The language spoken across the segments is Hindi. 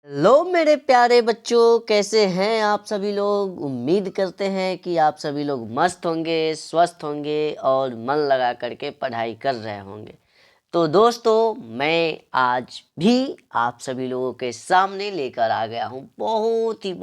हेलो मेरे प्यारे बच्चों, कैसे हैं आप सभी लोग। उम्मीद करते हैं कि आप सभी लोग मस्त होंगे, स्वस्थ होंगे और मन लगा करके पढ़ाई कर रहे होंगे। तो दोस्तों, मैं आज भी आप सभी लोगों के सामने लेकर आ गया हूँ बहुत ही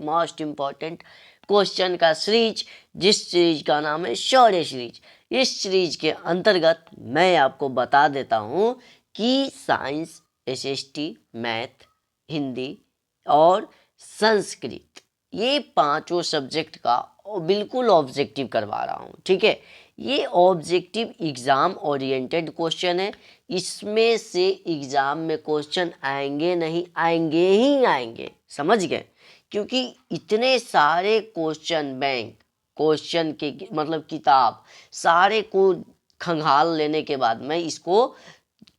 मोस्ट इम्पॉर्टेंट क्वेश्चन का सीरीज, जिस सीरीज का नाम है शौर्य सीरीज। इस सीरीज के अंतर्गत मैं आपको बता देता हूँ कि साइंस, एसएसटी, मैथ, हिंदी और संस्कृत, ये पांचों सब्जेक्ट का बिल्कुल ऑब्जेक्टिव करवा रहा हूँ। ठीक है, ये ऑब्जेक्टिव एग्जाम ओरिएंटेड क्वेश्चन है। इसमें से एग्जाम में क्वेश्चन आएंगे नहीं, आएंगे ही आएंगे, समझ गए। क्योंकि इतने सारे क्वेश्चन बैंक, क्वेश्चन के मतलब किताब सारे को खंगाल लेने के बाद मैं इसको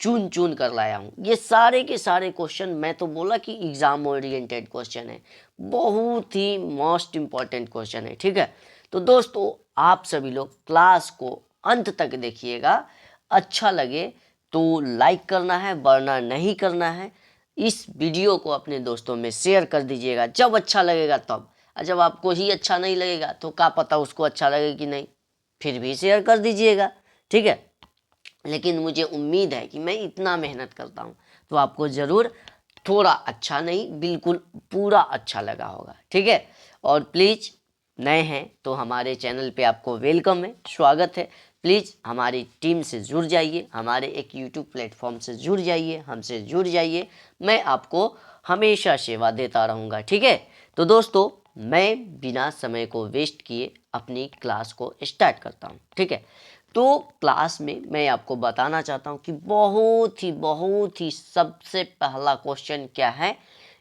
चुन चुन कर लाया हूँ। ये सारे के सारे क्वेश्चन, मैं तो बोला कि एग्जाम ओरिएंटेड क्वेश्चन है, बहुत ही मोस्ट इम्पॉर्टेंट क्वेश्चन है। ठीक है, तो दोस्तों आप सभी लोग क्लास को अंत तक देखिएगा। अच्छा लगे तो लाइक करना है, वरना नहीं करना है। इस वीडियो को अपने दोस्तों में शेयर कर दीजिएगा जब अच्छा लगेगा तब, और जब आपको ही अच्छा नहीं लगेगा तो क्या पता उसको अच्छा लगे कि नहीं, फिर भी शेयर कर दीजिएगा। ठीक है, लेकिन मुझे उम्मीद है कि मैं इतना मेहनत करता हूँ तो आपको ज़रूर थोड़ा अच्छा नहीं, बिल्कुल पूरा अच्छा लगा होगा। ठीक है, और प्लीज़ नए हैं तो हमारे चैनल पे आपको वेलकम है, स्वागत है। प्लीज़ हमारी टीम से जुड़ जाइए, हमारे एक यूट्यूब प्लेटफॉर्म से जुड़ जाइए, हमसे जुड़ जाइए। मैं आपको हमेशा सेवा देता रहूँगा। ठीक है, तो दोस्तों मैं बिना समय को वेस्ट किए अपनी क्लास को स्टार्ट करता हूँ। ठीक है, तो क्लास में मैं आपको बताना चाहता हूँ कि बहुत ही सबसे पहला क्वेश्चन क्या है,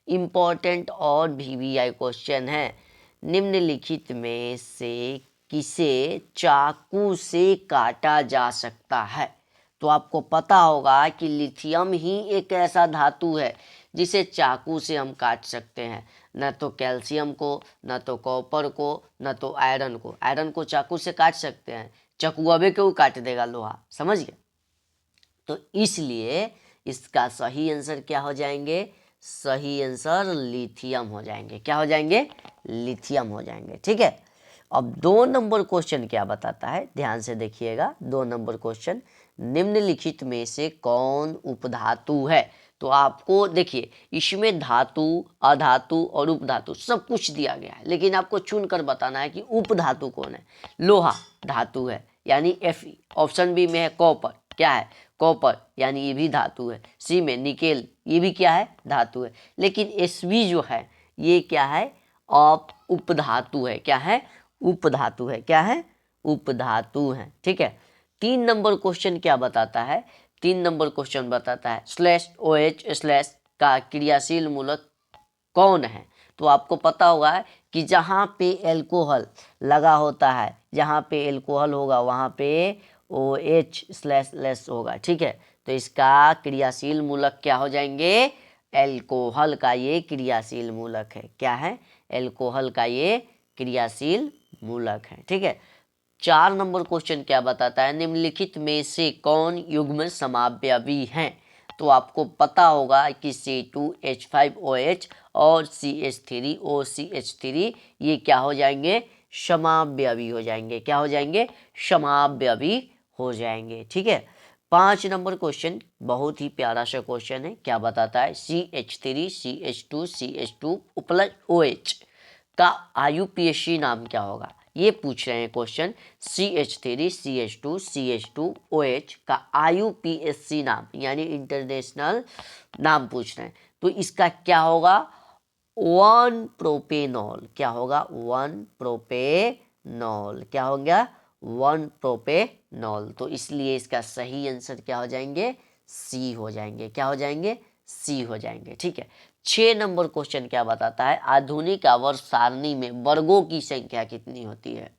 इम्पोर्टेंट और वीवीआई क्वेश्चन है। निम्नलिखित में से किसे चाकू से काटा जा सकता है। तो आपको पता होगा कि लिथियम ही एक ऐसा धातु है जिसे चाकू से हम काट सकते हैं। न तो कैल्शियम को, न तो कॉपर को, न तो आयरन को। आयरन को चाकू से काट सकते हैं, चकुआबे क्यों काट देगा लोहा, समझ गए। तो इसलिए इसका सही आंसर क्या हो जाएंगे, सही आंसर लिथियम हो जाएंगे। क्या हो जाएंगे, लिथियम हो जाएंगे। ठीक है, अब 2 नंबर क्वेश्चन क्या बताता है, ध्यान से देखिएगा। 2 नंबर क्वेश्चन, निम्नलिखित में से कौन उपधातु है। तो आपको देखिए, इसमें धातु, अधातु और उपधातु सब कुछ दिया गया है, लेकिन आपको चुनकर बताना है कि उपधातु कौन है। लोहा धातु है यानी Fe। ऑप्शन बी में है कॉपर, क्या है, कॉपर, यानी ये भी धातु है। सी में निकेल, ये भी क्या है, धातु है। लेकिन Sb जो है ये क्या है, उपधातु है। क्या है, उपधातु है। क्या है, उपधातु है। ठीक है, 3 नंबर क्वेश्चन क्या बताता है, 3 नंबर क्वेश्चन बताता है स्लैश OH स्लैश का क्रियाशील मूलक कौन है। तो आपको पता होगा कि जहाँ पे एल्कोहल लगा होता है, जहाँ पे एल्कोहल होगा वहाँ पे OH स्लैश लेस होगा। ठीक है, तो इसका क्रियाशील मूलक क्या हो जाएंगे, एल्कोहल का ये क्रियाशील मूलक है। क्या है, एल्कोहल का ये क्रियाशील मूलक है। ठीक है, 4 नंबर क्वेश्चन क्या बताता है, निम्नलिखित में से कौन युग्म समावयवी हैं। तो आपको पता होगा कि C2H5OH और CH3OCH3 ये क्या हो जाएंगे, समावयवी हो जाएंगे। क्या हो जाएंगे, समावयवी हो जाएंगे। ठीक है, 5 नंबर क्वेश्चन बहुत ही प्यारा सा क्वेश्चन है। क्या बताता है, CH3CH2CH2 प्लस OH का IUPAC नाम क्या होगा। ये पूछ रहे हैं क्वेश्चन, CH3CH2CH2OH का IUPAC नाम यानी इंटरनेशनल नाम पूछ रहे हैं। तो इसका क्या होगा, 1 प्रोपेनॉल। क्या होगा, 1 प्रोपेनॉल। क्या हो गया, 1 प्रोपेनॉल। तो इसलिए इसका सही आंसर क्या हो जाएंगे, सी हो जाएंगे। क्या हो जाएंगे, सी हो जाएंगे। ठीक है, 6 नंबर क्वेश्चन क्या बताता है, आधुनिक आवर्त सारणी में वर्गों की संख्या कितनी होती है।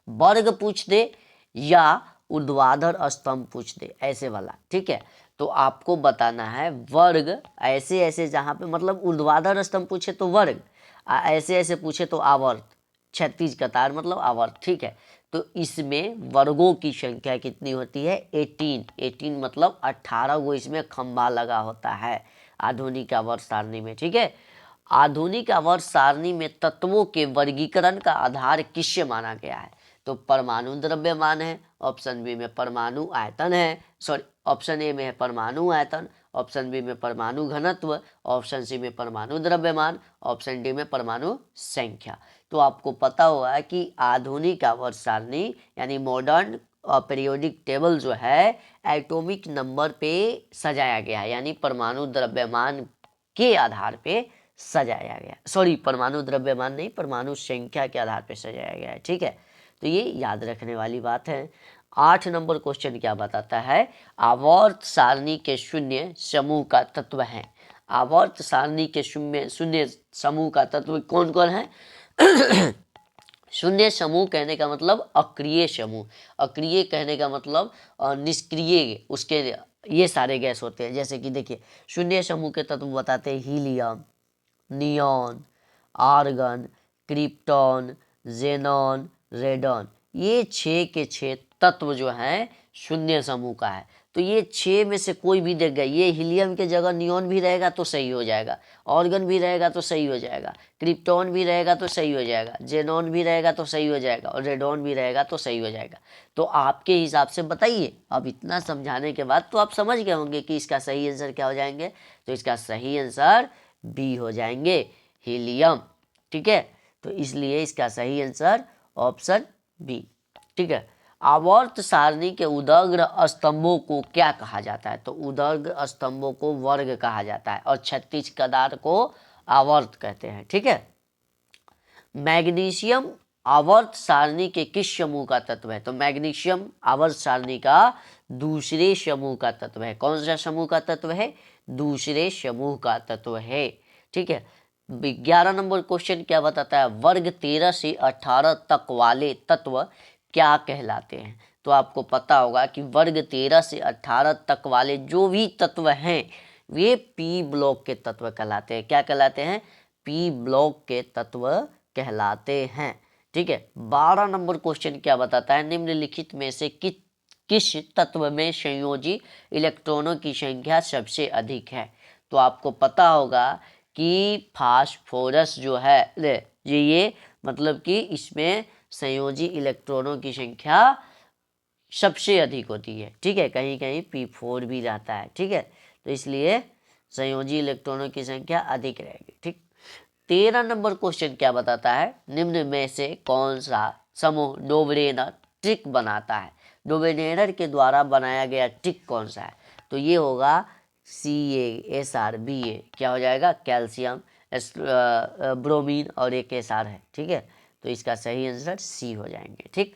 वर्ग पूछ दे या ऊर्ध्वाधर स्तंभ पूछ दे, ऐसे वाला। ठीक है, तो आपको बताना है वर्ग, ऐसे ऐसे जहाँ पे मतलब ऊर्ध्वाधर स्तंभ पूछे तो वर्ग, ऐसे ऐसे पूछे तो आवर्त, क्षैतिज कतार मतलब आवर्त। ठीक है, तो इसमें वर्गों की संख्या कितनी होती है, 18 मतलब 18 गो इसमें खंभा लगा होता है। आधुनिक आवर्त सारणी में। ठीक है, आधुनिक आवर्त सारणी में तत्वों के वर्गीकरण का आधार किससे माना गया है? तो परमाणु द्रव्यमान है, ऑप्शन बी में परमाणु आयतन है, सॉरी ऑप्शन ए में है परमाणु आयतन, ऑप्शन बी में परमाणु घनत्व, ऑप्शन सी में परमाणु द्रव्यमान, ऑप्शन डी में परमाणु संख्या। तो आपको पता होगा कि आधुनिक आवर्त सारणी यानी मॉडर्न पीरियोडिक टेबल जो है एटॉमिक नंबर पे सजाया गया है, यानी परमाणु द्रव्यमान के आधार पे सजाया गया, सॉरी परमाणु द्रव्यमान नहीं, परमाणु संख्या के आधार पे सजाया गया है। ठीक है, तो ये याद रखने वाली बात है। 8 नंबर क्वेश्चन क्या बताता है? आवर्त सारणी के शून्य समूह का तत्व है। आवर्त सारणी के शून्य समूह का तत्व कौन कौन है? शून्य समूह कहने का मतलब अक्रिय समूह, अक्रिय कहने का मतलब निष्क्रिय, उसके ये सारे गैस होते हैं। जैसे कि देखिए शून्य समूह के तत्व बताते हैं helium, neon, argon, krypton, xenon, radon. ये 6 के 6 तत्व जो हैं शून्य समूह का है। तो ये 6 में से कोई भी देख गया, ये हीलियम के जगह नियॉन भी रहेगा तो सही हो जाएगा, ऑर्गन भी रहेगा तो सही हो जाएगा, क्रिप्टॉन भी रहेगा तो सही हो जाएगा, जेनॉन भी रहेगा तो सही हो जाएगा, और रेडॉन भी रहेगा तो सही हो जाएगा। तो आपके हिसाब से बताइए, अब इतना समझाने के बाद तो आप समझ गए होंगे कि इसका सही आंसर क्या हो जाएंगे। तो इसका सही आंसर बी हो जाएंगे, हीलियम। ठीक है, तो इसलिए इसका सही आंसर ऑप्शन बी। ठीक है, आवर्त सारणी के उदग्र स्तंभों को क्या कहा जाता है? तो उदग्र स्तंभों को वर्ग कहा जाता है, और 36 कदार को आवर्त कहते हैं। ठीक है, मैग्नीशियम आवर्त सारणी के किस समूह का तत्व है? तो मैग्नीशियम आवर्त सारणी का दूसरे समूह का तत्व है। कौन सा समूह का तत्व है? दूसरे समूह का तत्व है। ठीक है, 11 नंबर क्वेश्चन क्या बताता है? वर्ग 13 से 18 तक वाले तत्व क्या कहलाते हैं? तो आपको पता होगा कि वर्ग 13 से 18 तक वाले जो भी तत्व हैं वे पी ब्लॉक के तत्व कहलाते हैं। क्या कहलाते हैं? पी ब्लॉक के तत्व कहलाते हैं। ठीक है, 12 नंबर क्वेश्चन क्या बताता है? निम्नलिखित में से किस तत्व में संयोजी इलेक्ट्रॉनों की संख्या सबसे अधिक है? तो आपको पता होगा कि फास्फोरस जो है ये मतलब कि इसमें संयोजी इलेक्ट्रॉनों की संख्या सबसे अधिक होती है। ठीक है, कहीं कहीं P4 भी रहता है। ठीक है, तो इसलिए संयोजी इलेक्ट्रॉनों की संख्या अधिक रहेगी। ठीक, 13 नंबर क्वेश्चन क्या बताता है? निम्न में से कौन सा समूह डोबरेनर ट्रिक बनाता है? डोबरेनर के द्वारा बनाया गया ट्रिक कौन सा है? तो ये होगा CaSrBa। क्या हो जाएगा? कैल्शियम, ब्रोमीन और एक SR है। ठीक है, तो इसका सही आंसर सी हो जाएंगे। ठीक,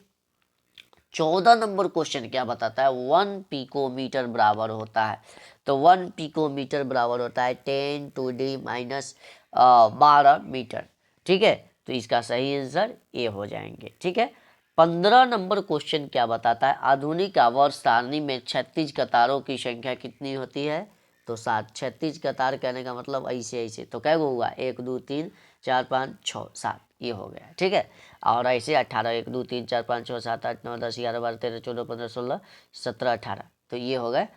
14 नंबर क्वेश्चन क्या बताता है? 1 पिकोमीटर बराबर होता है। तो 1 पिकोमीटर बराबर होता है 10⁻12 मीटर। ठीक है, तो इसका सही आंसर ए हो जाएंगे। ठीक है, 15 नंबर क्वेश्चन क्या बताता है? आधुनिक आवर्त सारणी में 36 कतारों की संख्या कितनी होती है? तो 7। 36 कतार कहने का मतलब ऐसे ऐसे, तो क्या होगा? 1 2 3 4 5 6 7, ये हो गया। ठीक है, और ऐसे 18 1 2 3 4 5 6 7 8 9 10 11 12 13 14 15 16 17 18, तो ये हो गए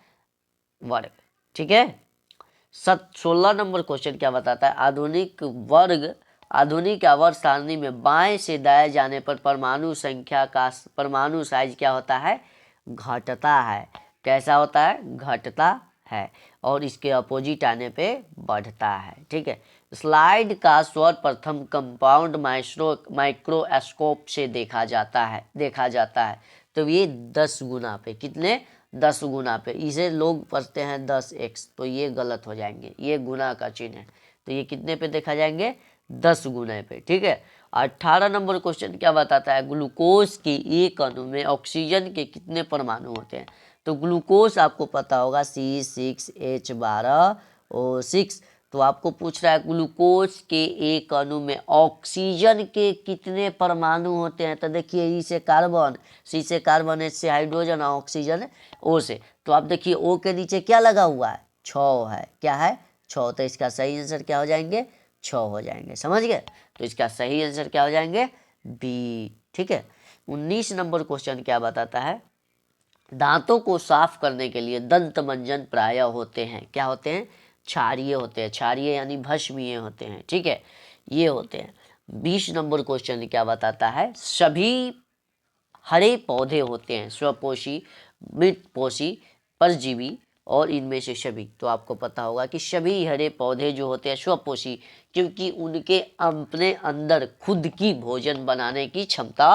वर्ग। ठीक है, 16 नंबर क्वेश्चन क्या बताता है? आधुनिक आवर्त सारणी में बाएं से दाएं जाने पर परमाणु संख्या का परमाणु साइज क्या होता है? घटता है। कैसा होता है? घटता है, और इसके अपोजिट आने पे बढ़ता है। ठीक है, स्लाइड का सर्वप्रथम कंपाउंड माइक्रोस्कोप से देखा जाता है। तो ये 10 गुना पे, कितने? 10 गुना पे। इसे लोग पढ़ते हैं 10x, तो ये गलत हो जाएंगे, ये गुना का चिन्ह है। तो ये कितने पे देखा जाएंगे? 10 गुना पे। ठीक है, 18 नंबर क्वेश्चन क्या बताता है? ग्लूकोज के एक अणु में ऑक्सीजन के कितने परमाणु होते हैं? तो ग्लूकोज आपको पता होगा C6H12O6। तो आपको पूछ रहा है ग्लूकोज के एक अणु में ऑक्सीजन के कितने परमाणु होते हैं? तो देखिए ई से कार्बन, C से कार्बन, H से हाइड्रोजन, ऑक्सीजन O से। तो आप देखिए O के नीचे क्या लगा हुआ है? 6 है। क्या है? 6। तो इसका सही आंसर क्या हो जाएंगे? 6 हो जाएंगे। समझ गए? तो इसका सही आंसर क्या हो जाएंगे? बी। ठीक है, 19 नंबर क्वेश्चन क्या बताता है? दांतों को साफ करने के लिए दंत मंजन प्रायः होते हैं। क्या होते हैं? क्षारीय होते हैं, क्षारीय यानी भस्मीय होते हैं, ठीक है, ये होते हैं। 20 नंबर क्वेश्चन क्या बताता है, सभी हरे पौधे होते हैं स्वपोषी, मृतपोषी, परजीवी और इनमें से सभी। तो आपको पता होगा कि सभी हरे पौधे जो होते हैं स्वपोषी, क्योंकि उनके अपने अंदर खुद की भोजन बनाने की क्षमता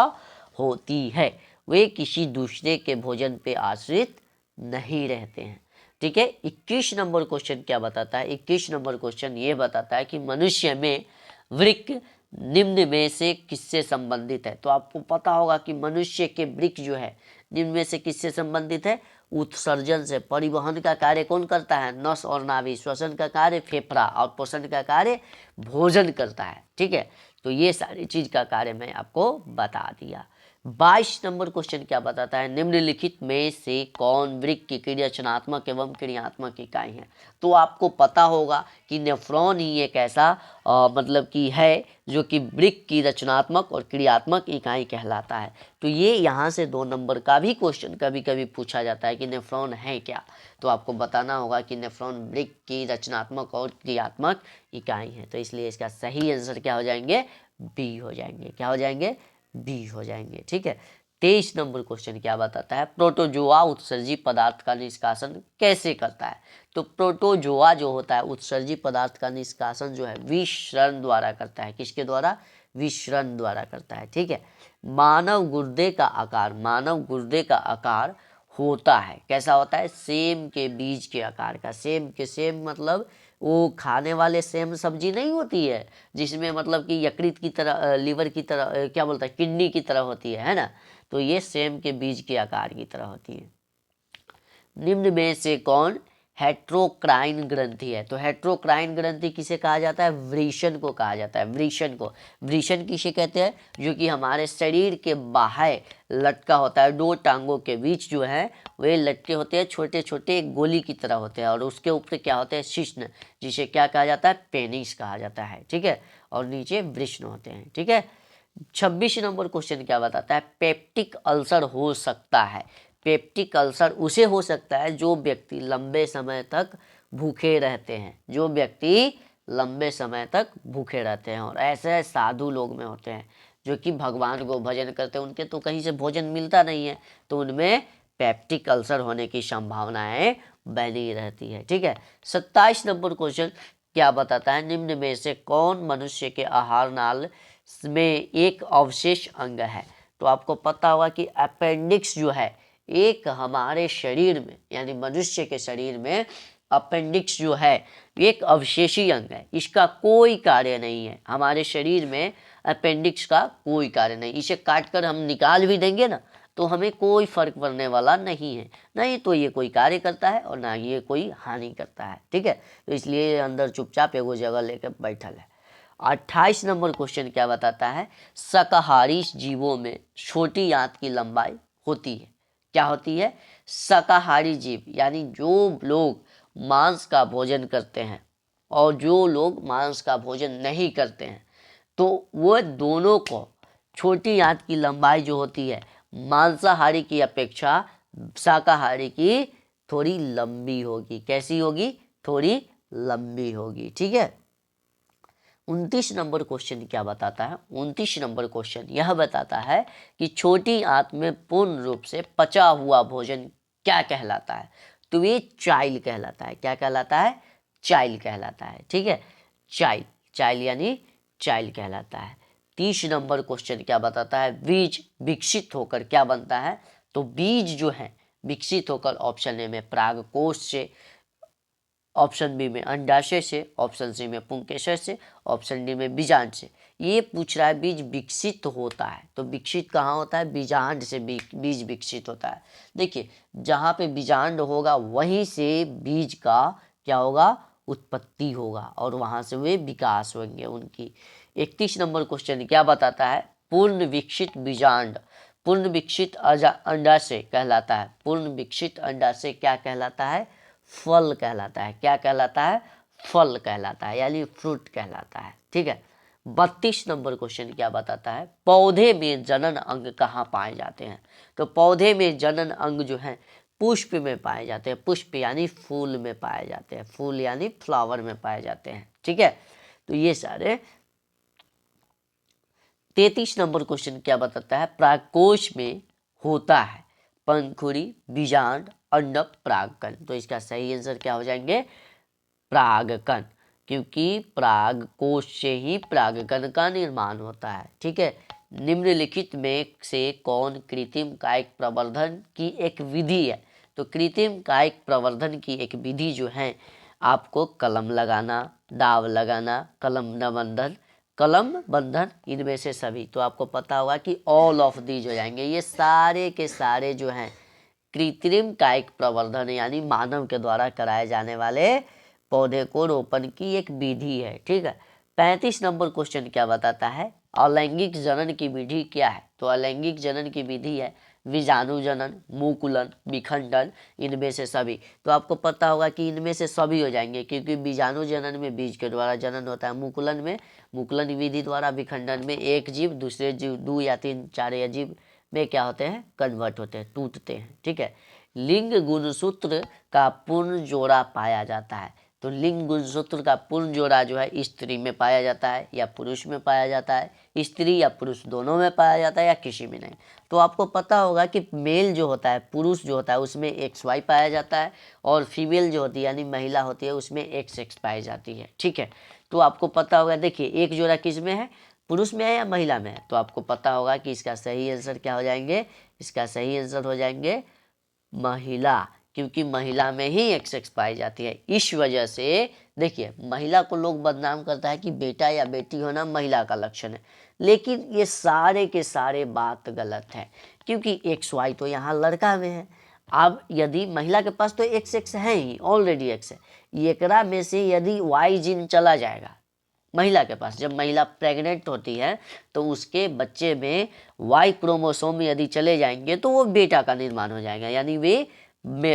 होती है, वे किसी दूसरे के भोजन पे आश्रित नहीं रहते हैं, ठीक है। 21 नंबर क्वेश्चन क्या बताता है, 21 नंबर क्वेश्चन ये बताता है कि मनुष्य में वृक्क निम्न में से किससे संबंधित है। तो आपको पता होगा कि मनुष्य के वृक्क जो है निम्न में से किससे संबंधित है, उत्सर्जन से। परिवहन का कार्य कौन करता है, नस और नाभि। श्वसन का कार्य फेफड़ा, और पोषण का कार्य भोजन करता है, ठीक है। तो ये सारी चीज का कार्य मैं आपको बता दिया। 22 नंबर क्वेश्चन क्या बताता है, निम्नलिखित में से कौन वृक्क की रचनात्मक एवं क्रियात्मक इकाई है। तो आपको पता होगा कि नेफ्रॉन ही एक ऐसा मतलब कि है जो कि वृक्क की रचनात्मक और क्रियात्मक इकाई कहलाता है। तो ये यहाँ से 2 नंबर का भी क्वेश्चन कभी कभी पूछा जाता है कि नेफ्रॉन है क्या। तो आपको बताना होगा कि नेफ्रॉन वृक्क की रचनात्मक और क्रियात्मक इकाई है। तो इसलिए इसका सही आंसर क्या हो जाएंगे, बी हो जाएंगे। क्या हो जाएंगे, बी हो जाएंगे, ठीक है। 23 नंबर क्वेश्चन क्या बताता है, प्रोटोजोआ उत्सर्जी पदार्थ का निष्कासन कैसे करता है। तो प्रोटोजोआ जो होता है उत्सर्जी पदार्थ का निष्कासन जो है विसरण द्वारा करता है। किसके द्वारा, विसरण द्वारा करता है, ठीक है। मानव गुर्दे का आकार, मानव गुर्दे का आकार होता है, कैसा होता है, सेम के बीज के आकार का। सेम के, सेम मतलब वो खाने वाले सेम सब्जी नहीं होती है जिसमें मतलब कि यकृत की तरह, लीवर की तरह, क्या बोलता है, किडनी की तरह होती है ना। तो ये सेम के बीज के आकार की तरह होती है। निम्न में से कौन हेट्रोक्राइन ग्रंथि है। तो हेट्रोक्राइन ग्रंथि किसे कहा जाता है, वृषण को कहा जाता है। वृषण को, वृषण किसे कहते हैं, जो कि हमारे शरीर के बाह्य लटका होता है, 2 टांगों के बीच जो है वे लटके होते हैं, छोटे छोटे गोली की तरह होते हैं, और उसके ऊपर क्या होते हैं, शिश्न, जिसे क्या कहा जाता है, पेनिस कहा जाता है, ठीक है, और नीचे वृषण होते हैं, ठीक है। 26 नंबर क्वेश्चन क्या बताता है, पेप्टिक अल्सर हो सकता है। पेप्टिक अल्सर उसे हो सकता है जो व्यक्ति लंबे समय तक भूखे रहते हैं, जो व्यक्ति लंबे समय तक भूखे रहते हैं। और ऐसे साधु लोग में होते हैं जो कि भगवान को भजन करते हैं, उनके तो कहीं से भोजन मिलता नहीं है, तो उनमें पेप्टिक अल्सर होने की संभावनाएं बनी रहती है, ठीक है। 27 नंबर क्वेश्चन क्या बताता है, निम्न में से कौन मनुष्य के आहार नाल में एक अवशेष अंग है। तो आपको पता होगा कि अपेंडिक्स जो है एक हमारे शरीर में, यानी मनुष्य के शरीर में अपेंडिक्स जो है एक अवशेषी अंग है, इसका कोई कार्य नहीं है। हमारे शरीर में अपेंडिक्स का कोई कार्य नहीं, इसे काटकर हम निकाल भी देंगे ना तो हमें कोई फर्क पड़ने वाला नहीं है, नहीं तो ये कोई कार्य करता है और ना ये कोई हानि करता है, ठीक है। तो इसलिए अंदर चुपचाप एगो जगह लेकर बैठल है। 28 नंबर क्वेश्चन क्या बताता है, शाकाहारी जीवों में छोटी आंत की लंबाई होती है। क्या होती है, शाकाहारी जीव यानी जो लोग मांस का भोजन करते हैं और जो लोग मांस का भोजन नहीं करते हैं, तो वो दोनों को छोटी आंत की लंबाई जो होती है मांसाहारी की अपेक्षा शाकाहारी की थोड़ी लंबी होगी। कैसी होगी, थोड़ी लंबी होगी, ठीक है। 29 नंबर क्वेश्चन क्या बताता है, 29 नंबर क्वेश्चन यह बताता है कि छोटी आंत में पूर्ण रूप से पचा हुआ भोजन क्या कहलाता है। तो ये चाइल कहलाता है। क्या कहलाता है, चाइल कहलाता है, ठीक है। चाइल, चाइल यानी चाइल कहलाता है। 30 नंबर क्वेश्चन क्या बताता है, बीज विकसित होकर क्या बनता है। तो बीज जो है विकसित होकर ऑप्शन ए में परागकोश से, ऑप्शन बी में अंडाशय से, ऑप्शन सी में पुंकेसर से, ऑप्शन डी में बीजांड से। ये पूछ रहा है बीज विकसित होता है, तो विकसित कहाँ होता है, बीजांड से बीज विकसित होता है। देखिए जहाँ पे बीजांड होगा वहीं से बीज का क्या होगा, उत्पत्ति होगा और वहाँ से वे विकास होंगे उनकी। 31 नंबर क्वेश्चन क्या बताता है, पूर्ण विकसित बीजांड पूर्ण विकसित अंडाशय कहलाता है। पूर्ण विकसित अंडाशय क्या कहलाता है, फल कहलाता है। क्या कहलाता है, फल कहलाता है, यानी फ्रूट कहलाता है, ठीक है। 32 नंबर क्वेश्चन क्या बताता है, पौधे में जनन अंग कहाँ पाए जाते हैं। तो पौधे में जनन अंग जो है पुष्प में पाए जाते हैं। पुष्प यानी फूल में पाए जाते हैं, फूल यानी फ्लावर में पाए जाते हैं। ठीक है, तो ये सारे 33 नंबर क्वेश्चन क्या बताता है, परागकोश में होता है पंखुड़ी, बीजांड, अंडक, परागकण। तो इसका सही आंसर क्या हो जाएंगे, परागकण, क्योंकि परागकोश से ही परागकण का निर्माण होता है। ठीक है, निम्नलिखित में से कौन कृत्रिम कायिक प्रवर्धन की एक विधि है। तो कृत्रिम कायिक प्रवर्धन की एक विधि जो है, आपको कलम लगाना, दाव लगाना, कलम बंधन, कलम बंधन, इनमें से सभी। तो आपको पता होगा कि ऑल ऑफ दीज हो जाएंगे। ये सारे के सारे जो हैं कृत्रिम कायिक प्रवर्धन यानी मानव के द्वारा कराए जाने वाले पौधे को रोपण की एक विधि है। ठीक है, 35 नंबर क्वेश्चन क्या बताता है, अलैंगिक जनन की विधि क्या है। तो अलैंगिक जनन की विधि है बीजाणु जनन, मुकुलन, विखंडन, इनमें से सभी। तो आपको पता होगा कि इनमें से सभी हो जाएंगे, क्योंकि बीजाणु जनन में बीज के द्वारा जनन होता है, मुकुलन में मुकुलन विधि द्वारा, विखंडन में एक जीव दूसरे जीव 2 या 3 4 या जीव में क्या होते हैं, कन्वर्ट होते हैं, टूटते हैं। ठीक है, लिंग गुणसूत्र का पूर्ण जोड़ा पाया जाता है। तो लिंग गुणसूत्र का पूर्ण जोड़ा जो है स्त्री में पाया जाता है या पुरुष में पाया जाता है, स्त्री या पुरुष दोनों में पाया जाता है या किसी में नहीं। तो आपको पता होगा कि मेल जो होता है, पुरुष जो होता है उसमें XY पाया जाता है, और फीमेल जो होती है यानी महिला होती है उसमें XX पाई जाती है। ठीक है, तो आपको पता होगा, देखिए एक जोड़ा किस में है, पुरुष में है या महिला में है। तो आपको पता होगा कि इसका सही आंसर क्या हो जाएंगे, इसका सही आंसर हो जाएंगे महिला, क्योंकि महिला में ही XX पाई जाती है। इस वजह से देखिए महिला को लोग बदनाम करता है कि बेटा या बेटी होना महिला का लक्षण है, लेकिन ये सारे के सारे बात गलत है, क्योंकि XY तो यहाँ लड़का में है। अब यदि महिला के पास तो XX है ही, ऑलरेडी X है, एकरा में से यदि Y जीन चला जाएगा महिला के पास, जब महिला प्रेग्नेंट होती है तो उसके बच्चे में Y क्रोमोसोम यदि चले जाएंगे तो वो बेटा का निर्माण हो जाएगा, यानी वे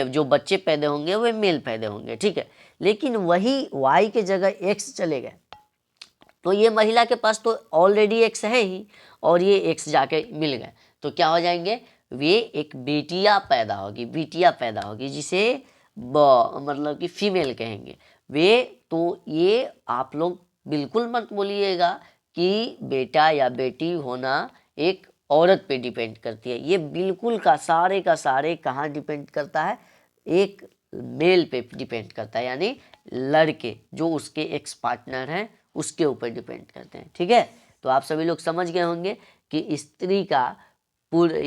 जो बच्चे पैदा होंगे वे मेल पैदा होंगे। ठीक है, लेकिन वही Y के जगह X चले गए तो ये महिला के पास तो ऑलरेडी X है ही, और ये X जाके मिल गए तो क्या हो जाएंगे, वे एक बेटिया पैदा होगी, बिटिया पैदा होगी, जिसे मतलब कि फीमेल कहेंगे वे। तो ये आप लोग बिल्कुल मत बोलिएगा कि बेटा या बेटी होना एक औरत पे डिपेंड करती है। ये बिल्कुल का सारे कहाँ डिपेंड करता है, एक मेल पे डिपेंड करता है, यानी लड़के जो उसके एक्स पार्टनर हैं उसके ऊपर डिपेंड करते हैं। ठीक है, तो आप सभी लोग समझ गए होंगे कि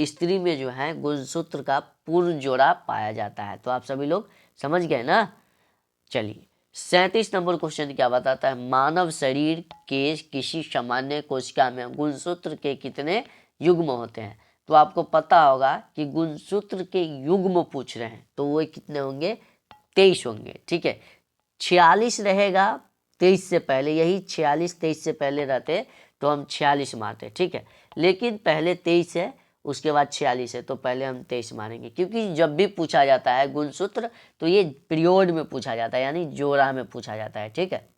स्त्री में जो है गुणसूत्र का पूर्ण जोड़ा पाया जाता है। तो आप सभी लोग समझ गए ना। चलिए 37 नंबर क्वेश्चन क्या बताता है, मानव शरीर के किसी सामान्य कोशिका में गुणसूत्र के कितने युग्म होते हैं। तो आपको पता होगा कि गुणसूत्र के युग्म पूछ रहे हैं, तो वो कितने होंगे, 23 होंगे। ठीक है, 46 रहेगा 23 से पहले, यही 46 23 से पहले रहते तो हम 46 मारते। ठीक है, लेकिन पहले 23 है उसके बाद 46 है, तो पहले हम 23 मारेंगे, क्योंकि जब भी पूछा जाता है गुणसूत्र तो ये पीरियड में पूछा जाता है, यानी जोड़ा में पूछा जाता है। ठीक है,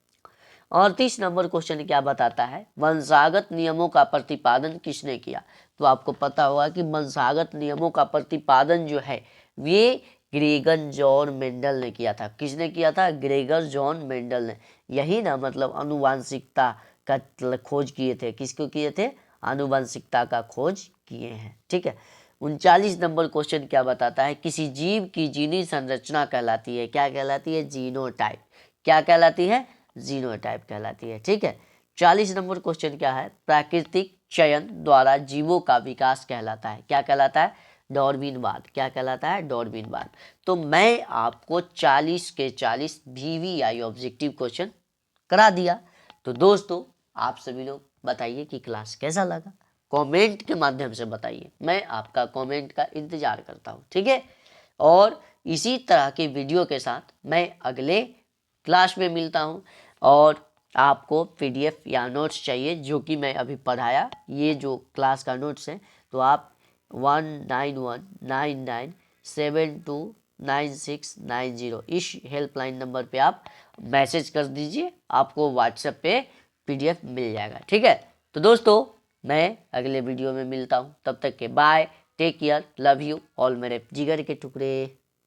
38 नंबर क्वेश्चन क्या बताता है, वंशागत नियमों का प्रतिपादन किसने किया। तो आपको पता होगा कि वंशागत नियमों का प्रतिपादन जो है वे ग्रेगर जॉन मेंडल ने किया था। किसने किया था, ग्रेगर जॉन मेंडल ने। यही ना मतलब आनुवांशिकता का खोज किए थे, किसको किए थे, आनुवंशिकता का खोज किए हैं। ठीक है, 39 नंबर क्वेश्चन क्या बताता है, किसी जीव की जीनी संरचना कहलाती है, क्या कहलाती है, जीनोटाइप। क्या कहलाती है, जीनोटाइप कहलाती है। ठीक है, 40 नंबर क्वेश्चन क्या है, प्राकृतिक चयन द्वारा जीवों का विकास कहलाता है, क्या कहलाता है, डार्विनवाद। क्या कहलाता है, डार्विनवाद। तो मैं आपको 40 के 40 VVI ऑब्जेक्टिव क्वेश्चन करा दिया। तो दोस्तों आप सभी लोग बताइए कि क्लास कैसा लगा, कमेंट के माध्यम से बताइए, मैं आपका कमेंट का इंतजार करता हूँ। ठीक है, और इसी तरह के वीडियो के साथ मैं अगले क्लास में मिलता हूँ। और आपको PDF या नोट्स चाहिए जो कि मैं अभी पढ़ाया, ये जो क्लास का नोट्स है, तो आप 191997299690 इस हेल्पलाइन नंबर पे आप मैसेज कर दीजिए, आपको व्हाट्सएप पे PDF मिल जाएगा। ठीक है, तो दोस्तों मैं अगले वीडियो में मिलता हूँ, तब तक के bye, take care, love you all मेरे जिगर के टुकड़े।